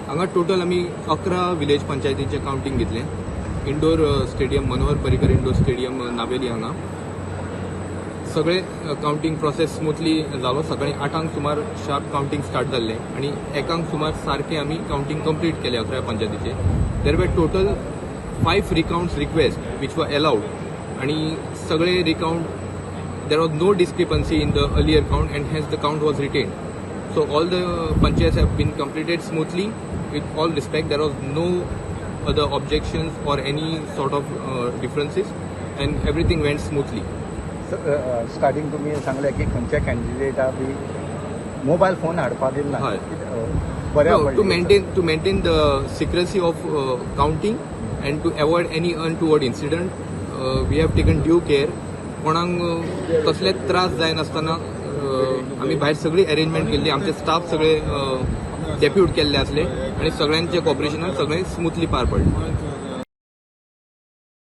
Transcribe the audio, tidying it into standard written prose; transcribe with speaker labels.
Speaker 1: हांगा टोटल आमी 11 village पंचायतींचे counting घेतले. Indoor stadium Manohar Parrikar indoor stadium Navelim हांगा सगळे काउंटिंग प्रोसेस स्मूथली जालो. सकाळी 8 सुमार शार्प काउंटिंग स्टार्ट जाल्लें आनी 1 सुमार सारखे आमी काउंटिंग कंप्लीट केले 11 पंचायतीचे. There were total 5 recounts request which were allowed आनी सगळे recount there was no discrepancy in the earlier count and hence the count was retained. So all the panchayats have been completed smoothly. With all respect, there was no other objections or any sort of differences, and everything went smoothly.
Speaker 2: Starting तुम्ही सांगले की खंयच्या कॅन्डिडेटा बी mobile phone हाडपा दिना.
Speaker 1: हय.
Speaker 2: बऱ्या
Speaker 1: No, to maintain the secrecy of counting and to avoid any untoward incident, we have taken due care. कोणाक कसलेच त्रास जाय नासतना आमी भायर सगळी अरेंजमेंट केल्ली. आमचे स्टाफ सगळे डेप्यूट केल्ले आसले आनी सगळ्यांचे कॉपरेशनान सगळें स्मूथली पार पडलें.